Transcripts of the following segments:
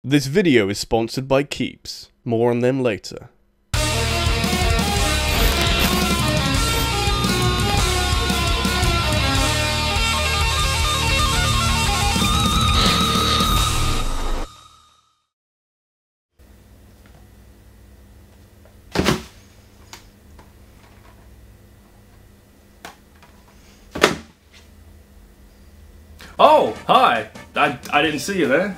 This video is sponsored by Keeps. More on them later. Oh, hi! I didn't see you there.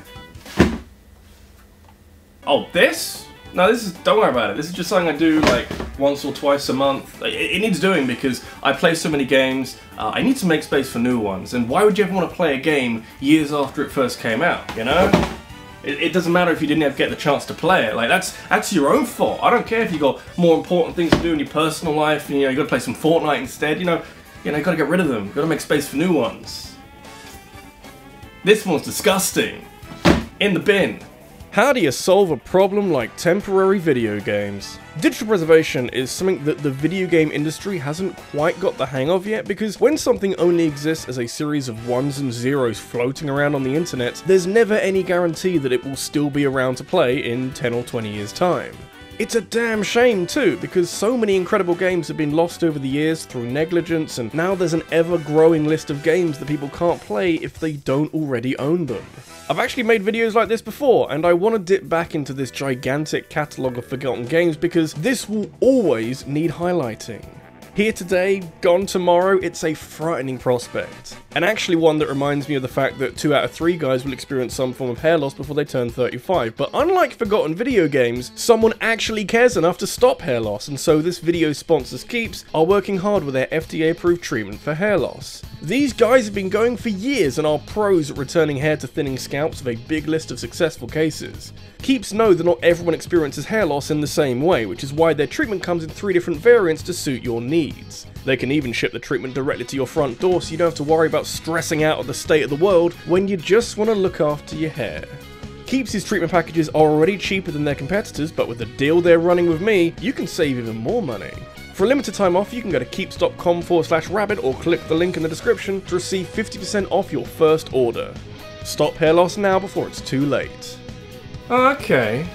Oh, this? No, don't worry about it. This is just something I do like once or twice a month. It needs doing because I play so many games. I need to make space for new ones. And why would you ever want to play a game years after it first came out, you know? It doesn't matter if you didn't ever get the chance to play it. Like, that's your own fault. I don't care if you got more important things to do in your personal life. And, you gotta play some Fortnite instead. You gotta get rid of them. You gotta make space for new ones. This one's disgusting. In the bin. How do you solve a problem like temporary video games? Digital preservation is something that the video game industry hasn't quite got the hang of yet, because when something only exists as a series of ones and zeros floating around on the internet, there's never any guarantee that it will still be around to play in 10 or 20 years' time. It's a damn shame too, because so many incredible games have been lost over the years through negligence, and now there's an ever-growing list of games that people can't play if they don't already own them. I've actually made videos like this before, and I want to dip back into this gigantic catalogue of forgotten games because this will always need highlighting. Here today, gone tomorrow, it's a frightening prospect. And actually one that reminds me of the fact that 2 out of 3 guys will experience some form of hair loss before they turn 35. But unlike forgotten video games, someone actually cares enough to stop hair loss, and so this video's sponsors Keeps are working hard with their FDA-approved treatment for hair loss. These guys have been going for years and are pros at returning hair to thinning scalps with a big list of successful cases. Keeps know that not everyone experiences hair loss in the same way, which is why their treatment comes in 3 different variants to suit your needs. They can even ship the treatment directly to your front door, so you don't have to worry about stressing out at the state of the world when you just want to look after your hair. Keeps' treatment packages are already cheaper than their competitors, but with the deal they're running with me, you can save even more money. For a limited time off, you can go to keeps.com/rabbit or click the link in the description to receive 50% off your first order. Stop hair loss now before it's too late. Okay.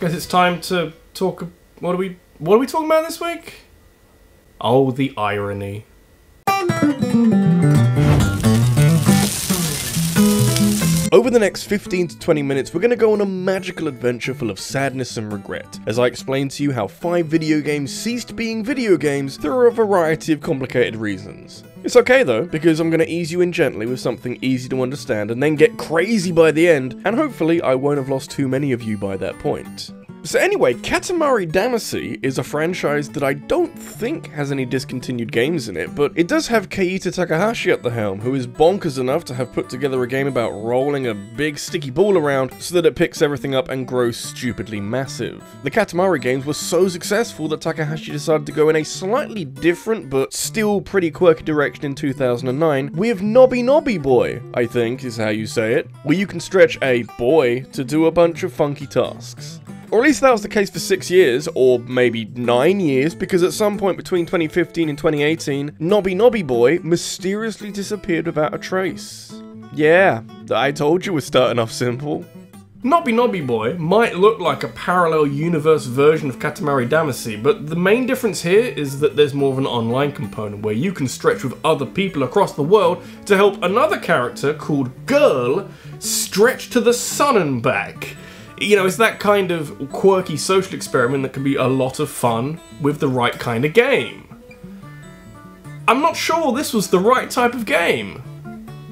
Guess it's time to talk. What are we talking about this week? Oh, the irony. Over the next 15 to 20 minutes, we're going to go on a magical adventure full of sadness and regret, as I explain to you how 5 video games ceased being video games through a variety of complicated reasons. It's okay though, because I'm going to ease you in gently with something easy to understand and then get crazy by the end, and hopefully I won't have lost too many of you by that point. So anyway, Katamari Damacy is a franchise that I don't think has any discontinued games in it, but it does have Keita Takahashi at the helm, who is bonkers enough to have put together a game about rolling a big sticky ball around so that it picks everything up and grows stupidly massive. The Katamari games were so successful that Takahashi decided to go in a slightly different but still pretty quirky direction in 2009 with Nobby Nobby Boy, I think is how you say it, where you can stretch a boy to do a bunch of funky tasks. Or at least that was the case for 6 years, or maybe 9 years, because at some point between 2015 and 2018, Nobby Nobby Boy mysteriously disappeared without a trace. Yeah, I told you we're starting off simple. Nobby Nobby Boy might look like a parallel universe version of Katamari Damacy, but the main difference here is that there's more of an online component where you can stretch with other people across the world to help another character called Girl stretch to the sun and back. It's that kind of quirky social experiment that can be a lot of fun with the right kind of game. I'm not sure this was the right type of game.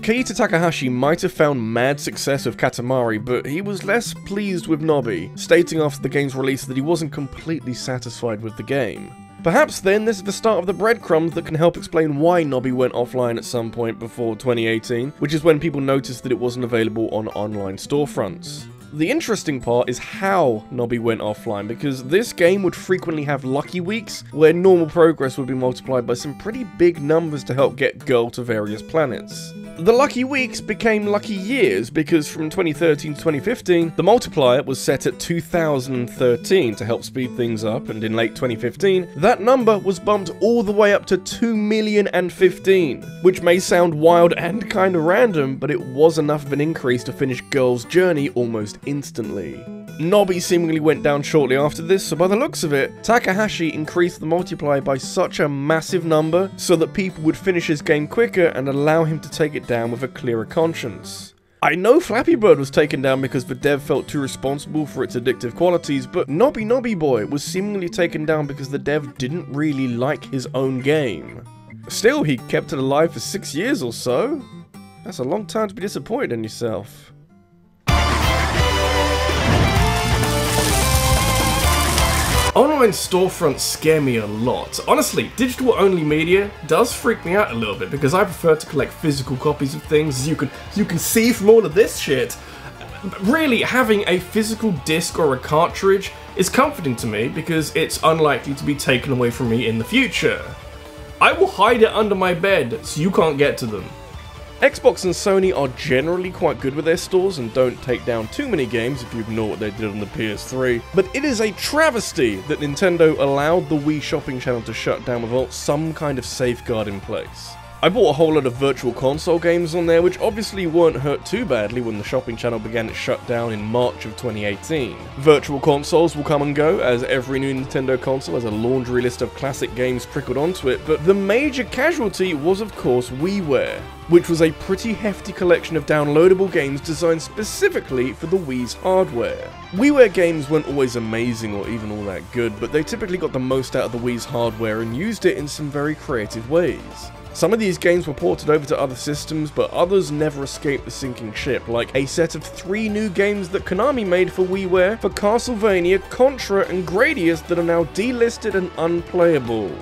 Keita Takahashi might have found mad success with Katamari, but he was less pleased with Nobby, stating after the game's release that he wasn't completely satisfied with the game. Perhaps then this is the start of the breadcrumbs that can help explain why Nobby went offline at some point before 2018, which is when people noticed that it wasn't available on online storefronts. The interesting part is how Nobby went offline, because this game would frequently have lucky weeks where normal progress would be multiplied by some pretty big numbers to help get Girl to various planets. The lucky weeks became lucky years because from 2013 to 2015, the multiplier was set at 2013 to help speed things up, and in late 2015, that number was bumped all the way up to 2,015,000, which may sound wild and kinda random, but it was enough of an increase to finish Girl's Journey almost instantly. Nobby seemingly went down shortly after this, so by the looks of it, Takahashi increased the multiplier by such a massive number so that people would finish his game quicker and allow him to take it down with a clearer conscience. I know Flappy Bird was taken down because the dev felt too responsible for its addictive qualities, but Nobby Nobby Boy was seemingly taken down because the dev didn't really like his own game. Still, he kept it alive for 6 years or so. That's a long time to be disappointed in yourself. Online storefronts scare me a lot. Honestly, digital-only media does freak me out a little bit because I prefer to collect physical copies of things, as you can see from all of this shit. Really, having a physical disc or a cartridge is comforting to me because it's unlikely to be taken away from me in the future. I will hide it under my bed so you can't get to them. Xbox and Sony are generally quite good with their stores and don't take down too many games if you ignore what they did on the PS3, but it is a travesty that Nintendo allowed the Wii shopping channel to shut down without some kind of safeguard in place. I bought a whole lot of Virtual Console games on there, which obviously weren't hurt too badly when the shopping channel began its shutdown in March of 2018. Virtual Consoles will come and go, as every new Nintendo console has a laundry list of classic games prickled onto it, but the major casualty was of course WiiWare, which was a pretty hefty collection of downloadable games designed specifically for the Wii's hardware. WiiWare games weren't always amazing or even all that good, but they typically got the most out of the Wii's hardware and used it in some very creative ways. Some of these games were ported over to other systems, but others never escaped the sinking ship, like a set of 3 new games that Konami made for WiiWare for Castlevania, Contra, and Gradius that are now delisted and unplayable.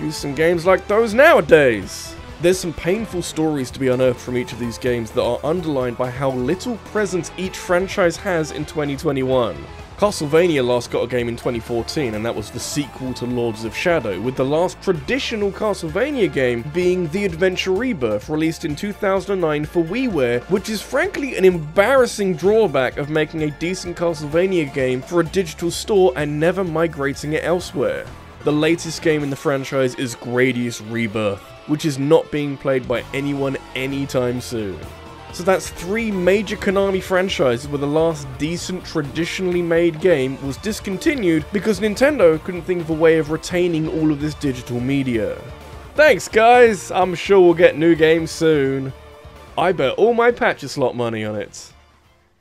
Use some games like those nowadays! There's some painful stories to be unearthed from each of these games that are underlined by how little presence each franchise has in 2021. Castlevania last got a game in 2014, and that was the sequel to Lords of Shadow, with the last traditional Castlevania game being The Adventure Rebirth, released in 2009 for WiiWare, which is frankly an embarrassing drawback of making a decent Castlevania game for a digital store and never migrating it elsewhere. The latest game in the franchise is Gradius Rebirth, which is not being played by anyone anytime soon. So that's 3 major Konami franchises where the last decent traditionally made game was discontinued because Nintendo couldn't think of a way of retaining all of this digital media. Thanks guys, I'm sure we'll get new games soon. I bet all my patch slot money on it.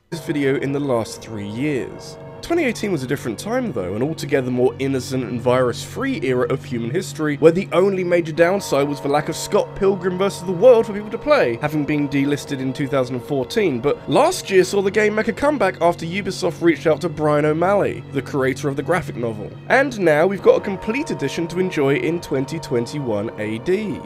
This video in the last 3 years. 2018 was a different time though, an altogether more innocent and virus-free era of human history, where the only major downside was the lack of Scott Pilgrim vs. the World for people to play, having been delisted in 2014, but last year saw the game make a comeback after Ubisoft reached out to Brian O'Malley, the creator of the graphic novel. And now we've got a complete edition to enjoy in 2021 AD.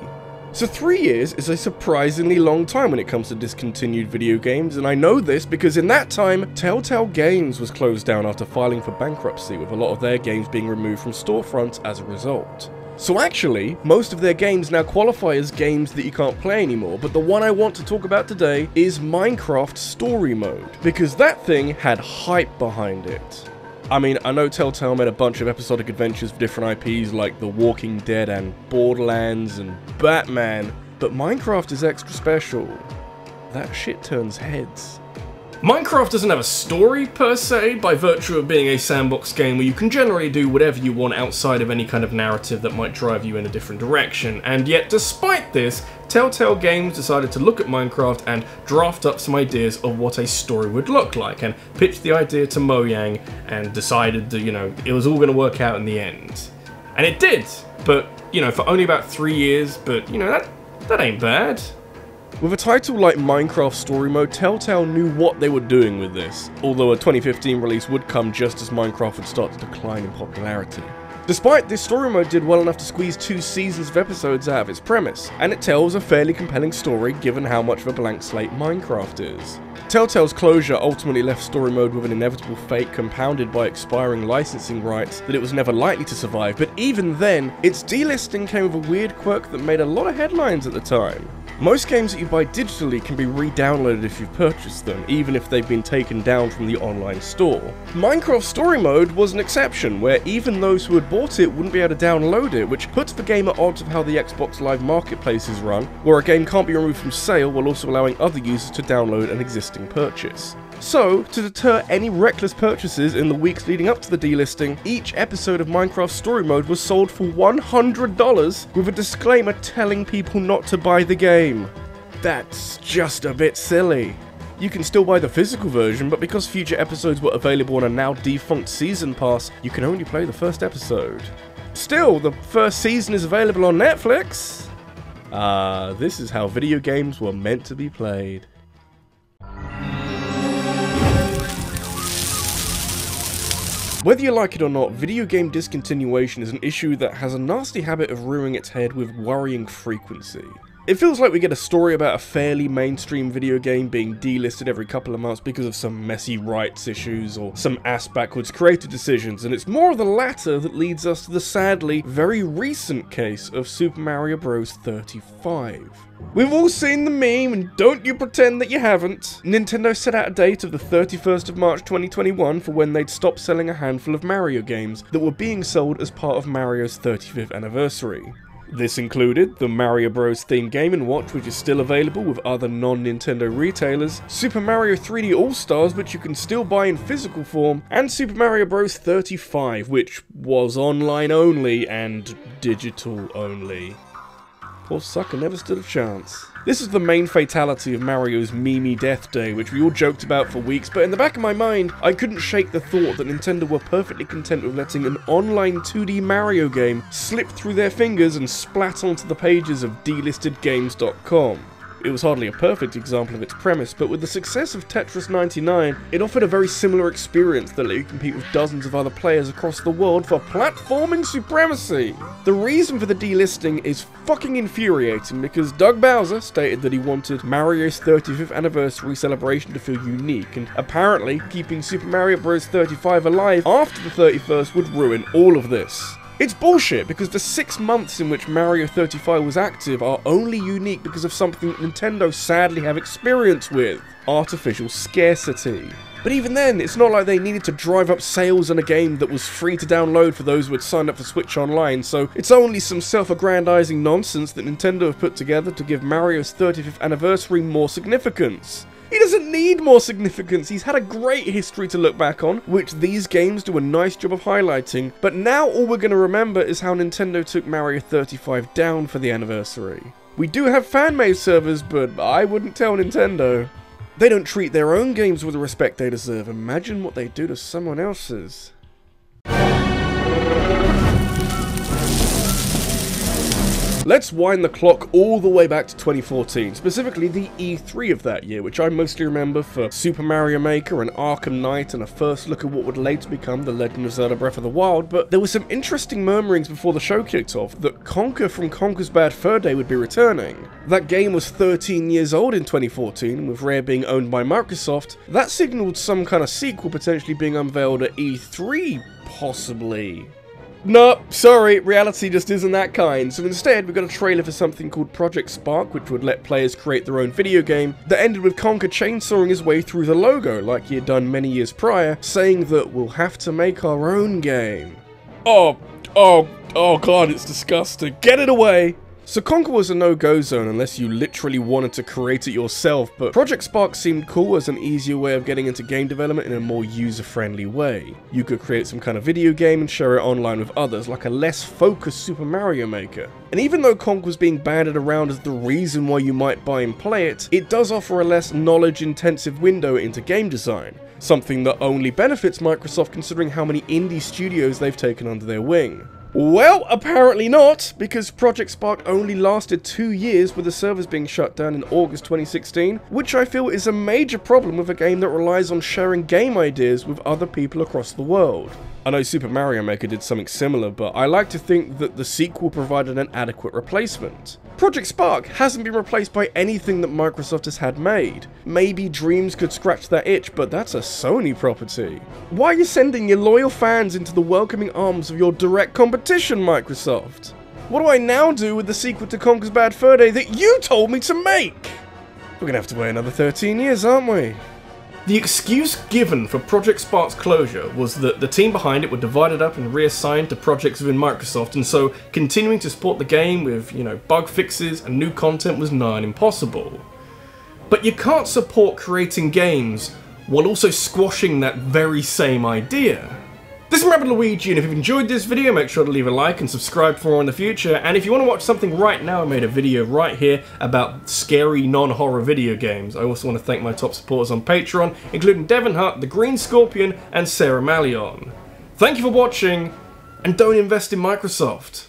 So 3 years is a surprisingly long time when it comes to discontinued video games, and I know this because in that time, Telltale Games was closed down after filing for bankruptcy, with a lot of their games being removed from storefronts as a result. So actually, most of their games now qualify as games that you can't play anymore, but the one I want to talk about today is Minecraft Story Mode, because that thing had hype behind it. I mean, I know Telltale made a bunch of episodic adventures for different IPs like The Walking Dead and Borderlands and Batman, but Minecraft is extra special. That shit turns heads. Minecraft doesn't have a story per se, by virtue of being a sandbox game where you can generally do whatever you want outside of any kind of narrative that might drive you in a different direction, and yet despite this, Telltale Games decided to look at Minecraft and draft up some ideas of what a story would look like, and pitched the idea to Mojang, and decided that, it was all going to work out in the end. And it did, but, for only about 3 years, but, that ain't bad. With a title like Minecraft Story Mode, Telltale knew what they were doing with this, although a 2015 release would come just as Minecraft would start to decline in popularity. Despite this, Story Mode did well enough to squeeze 2 seasons of episodes out of its premise, and it tells a fairly compelling story given how much of a blank slate Minecraft is. Telltale's closure ultimately left Story Mode with an inevitable fate compounded by expiring licensing rights that it was never likely to survive, but even then, its delisting came with a weird quirk that made a lot of headlines at the time. Most games that you buy digitally can be re-downloaded if you've purchased them, even if they've been taken down from the online store. Minecraft Story Mode was an exception, where even those who had bought it wouldn't be able to download it, which puts the game at odds of how the Xbox Live Marketplace is run, where a game can't be removed from sale while also allowing other users to download an existing purchase. So, to deter any reckless purchases in the weeks leading up to the delisting, each episode of Minecraft Story Mode was sold for $100 with a disclaimer telling people not to buy the game. That's just a bit silly. You can still buy the physical version, but because future episodes were available on a now defunct season pass, you can only play the first episode. Still, the first season is available on Netflix. This is how video games were meant to be played. Whether you like it or not, video game discontinuation is an issue that has a nasty habit of rearing its head with worrying frequency. It feels like we get a story about a fairly mainstream video game being delisted every couple of months because of some messy rights issues or some ass-backwards creative decisions, and it's more of the latter that leads us to the sadly very recent case of Super Mario Bros. 35. We've all seen the meme, and don't you pretend that you haven't. Nintendo set out a date of the 31st of March 2021 for when they'd stop selling a handful of Mario games that were being sold as part of Mario's 35th anniversary. This included the Mario Bros. Themed Game & Watch, which is still available with other non-Nintendo retailers, Super Mario 3D All-Stars, which you can still buy in physical form, and Super Mario Bros. 35, which was online only and digital only. Poor sucker never stood a chance. This is the main fatality of Mario's Mimi Death Day, which we all joked about for weeks, but in the back of my mind, I couldn't shake the thought that Nintendo were perfectly content with letting an online 2D Mario game slip through their fingers and splat onto the pages of delistedgames.com. It was hardly a perfect example of its premise, but with the success of Tetris 99, it offered a very similar experience that let you compete with dozens of other players across the world for platforming supremacy. The reason for the delisting is fucking infuriating because Doug Bowser stated that he wanted Mario's 35th anniversary celebration to feel unique, and apparently keeping Super Mario Bros. 35 alive after the 31st would ruin all of this. It's bullshit, because the 6 months in which Mario 35 was active are only unique because of something that Nintendo sadly have experience with: artificial scarcity. But even then, it's not like they needed to drive up sales on a game that was free to download for those who had signed up for Switch Online, so it's only some self-aggrandizing nonsense that Nintendo have put together to give Mario's 35th anniversary more significance. He doesn't need more significance, he's had a great history to look back on, which these games do a nice job of highlighting, but now all we're going to remember is how Nintendo took Mario 35 down for the anniversary. We do have fan-made servers, but I wouldn't tell Nintendo. They don't treat their own games with the respect they deserve. Imagine what they do to someone else's. Let's wind the clock all the way back to 2014, specifically the E3 of that year, which I mostly remember for Super Mario Maker and Arkham Knight and a first look at what would later become The Legend of Zelda Breath of the Wild, but there were some interesting murmurings before the show kicked off that Conker from Conker's Bad Fur Day would be returning. That game was 13 years old in 2014, and with Rare being owned by Microsoft, that signaled some kind of sequel potentially being unveiled at E3, possibly. No, sorry, reality just isn't that kind, so instead we got a trailer for something called Project Spark, which would let players create their own video game, that ended with Conker chainsawing his way through the logo, like he had done many years prior, saying that we'll have to make our own game. Oh god, it's disgusting. Get it away! So Conker was a no-go zone unless you literally wanted to create it yourself, but Project Spark seemed cool as an easier way of getting into game development in a more user-friendly way. You could create some kind of video game and share it online with others, like a less focused Super Mario Maker. And even though Conker was being banded around as the reason why you might buy and play it, it does offer a less knowledge-intensive window into game design, something that only benefits Microsoft considering how many indie studios they've taken under their wing. Well, apparently not, because Project Spark only lasted 2 years with the servers being shut down in August 2016, which I feel is a major problem with a game that relies on sharing game ideas with other people across the world. I know Super Mario Maker did something similar, but I like to think that the sequel provided an adequate replacement. Project Spark hasn't been replaced by anything that Microsoft has had made. Maybe Dreams could scratch that itch, but that's a Sony property. Why are you sending your loyal fans into the welcoming arms of your direct competition, Microsoft? What do I now do with the sequel to Conker's Bad Fur Day that you told me to make? We're gonna have to wait another 13 years, aren't we? The excuse given for Project Spark's closure was that the team behind it were divided up and reassigned to projects within Microsoft, and so continuing to support the game with, bug fixes and new content was nigh impossible. But you can't support creating games while also squashing that very same idea. This is Rabbid Luigi, and if you've enjoyed this video, make sure to leave a like and subscribe for more in the future. And if you want to watch something right now, I made a video right here about scary non-horror video games. I also want to thank my top supporters on Patreon, including Devon Hutt, The Green Scorpion, and Sarah Malion. Thank you for watching, and don't invest in Microsoft.